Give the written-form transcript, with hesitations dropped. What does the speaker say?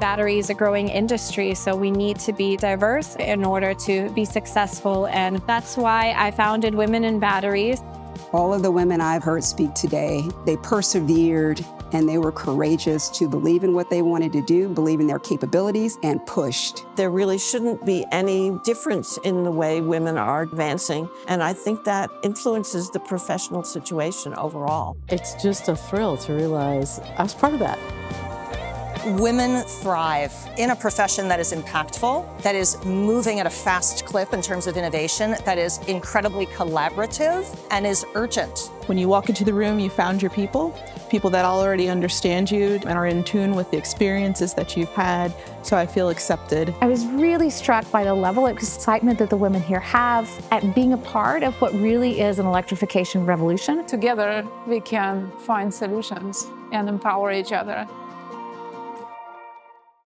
Battery is a growing industry, so we need to be diverse in order to be successful, and that's why I founded Women in Batteries. All of the women I've heard speak today, they persevered and they were courageous to believe in what they wanted to do, believe in their capabilities, and pushed. There really shouldn't be any difference in the way women are advancing, and I think that influences the professional situation overall. It's just a thrill to realize I was part of that. Women thrive in a profession that is impactful, that is moving at a fast clip in terms of innovation, that is incredibly collaborative, and is urgent. When you walk into the room, you found your people that already understand you and are in tune with the experiences that you've had, so I feel accepted. I was really struck by the level of excitement that the women here have at being a part of what really is an electrification revolution. Together, we can find solutions and empower each other.